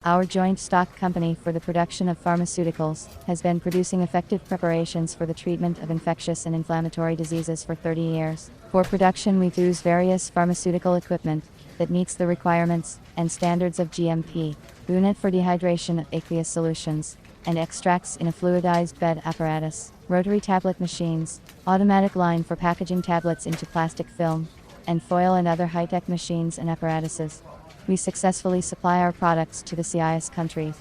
Our joint stock company for the production of pharmaceuticals has been producing effective preparations for the treatment of infectious and inflammatory diseases for 30 years. For production, we've used various pharmaceutical equipment that meets the requirements and standards of GMP, unit for dehydration of aqueous solutions, and extracts in a fluidized bed apparatus, rotary tablet machines, automatic line for packaging tablets into plastic film, and foil and other high-tech machines and apparatuses. We successfully supply our products to the CIS countries.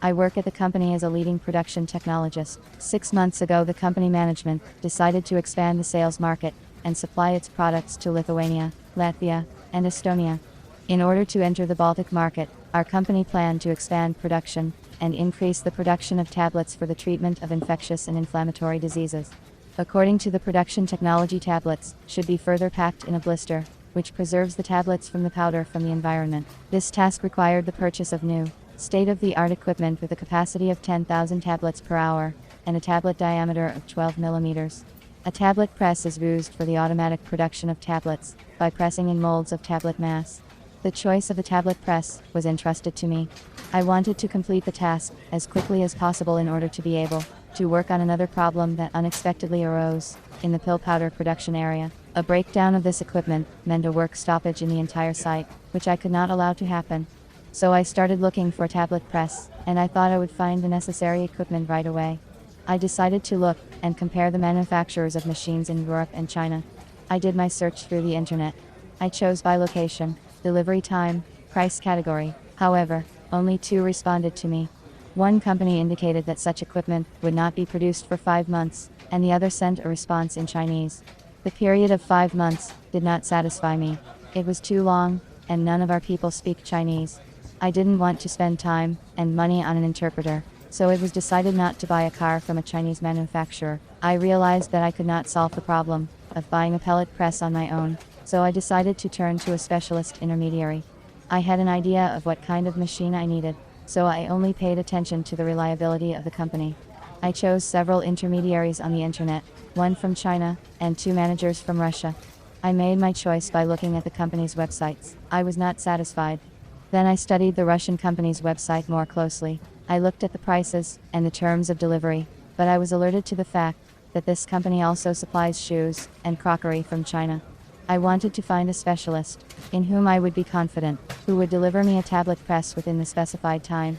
I work at the company as a leading production technologist. 6 months ago, the company management decided to expand the sales market and supply its products to Lithuania, Latvia, and Estonia. In order to enter the Baltic market, our company planned to expand production and increase the production of tablets for the treatment of infectious and inflammatory diseases. According to the production technology, tablets should be further packed in a blister, which preserves the tablets from the powder from the environment. This task required the purchase of new, state-of-the-art equipment with a capacity of 10,000 tablets per hour, and a tablet diameter of 12 millimeters. A tablet press is used for the automatic production of tablets, by pressing in molds of tablet mass. The choice of the tablet press was entrusted to me. I wanted to complete the task as quickly as possible in order to be able to work on another problem that unexpectedly arose in the pill powder production area. A breakdown of this equipment meant a work stoppage in the entire site, which I could not allow to happen. So I started looking for a tablet press, and I thought I would find the necessary equipment right away. I decided to look and compare the manufacturers of machines in Europe and China. I did my search through the internet. I chose by location, delivery time, price category. However, only 2 responded to me. One company indicated that such equipment would not be produced for 5 months, and the other sent a response in Chinese. The period of 5 months did not satisfy me. It was too long, and none of our people speak Chinese. I didn't want to spend time and money on an interpreter, so it was decided not to buy a car from a Chinese manufacturer. I realized that I could not solve the problem of buying a pellet press on my own, so I decided to turn to a specialist intermediary. I had an idea of what kind of machine I needed, so I only paid attention to the reliability of the company. I chose several intermediaries on the internet, 1 from China, and 2 managers from Russia. I made my choice by looking at the company's websites. I was not satisfied. Then I studied the Russian company's website more closely. I looked at the prices and the terms of delivery, but I was alerted to the fact that this company also supplies shoes and crockery from China. I wanted to find a specialist, in whom I would be confident, who would deliver me a tablet press within the specified time.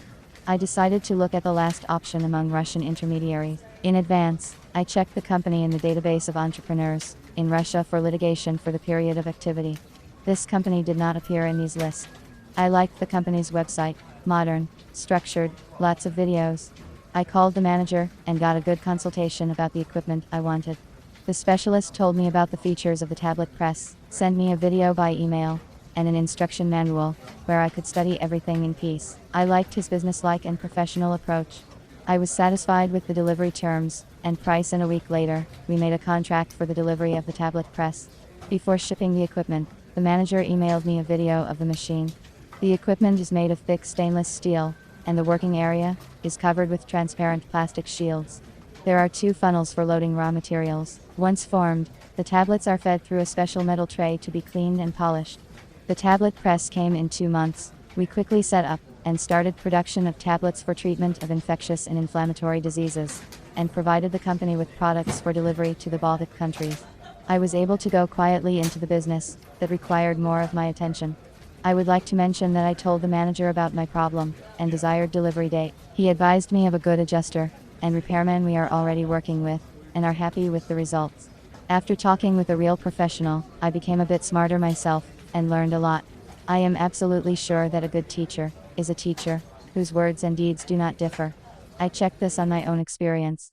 I decided to look at the last option among Russian intermediaries. In advance, I checked the company in the database of entrepreneurs in Russia for litigation for the period of activity. This company did not appear in these lists. I liked the company's website, modern, structured, lots of videos. I called the manager and got a good consultation about the equipment I wanted. The specialist told me about the features of the tablet press, sent me a video by email, and an instruction manual, where I could study everything in peace. I liked his businesslike and professional approach. I was satisfied with the delivery terms and price, and a week later, we made a contract for the delivery of the tablet press. Before shipping the equipment, the manager emailed me a video of the machine. The equipment is made of thick stainless steel, and the working area is covered with transparent plastic shields. There are 2 funnels for loading raw materials. Once formed, the tablets are fed through a special metal tray to be cleaned and polished. The tablet press came in 2 months. We quickly set up and started production of tablets for treatment of infectious and inflammatory diseases, and provided the company with products for delivery to the Baltic countries. I was able to go quietly into the business that required more of my attention. I would like to mention that I told the manager about my problem and desired delivery date. He advised me of a good adjuster and repairman we are already working with, and are happy with the results. After talking with a real professional, I became a bit smarter myself, and learned a lot. I am absolutely sure that a good teacher is a teacher whose words and deeds do not differ. I checked this on my own experience.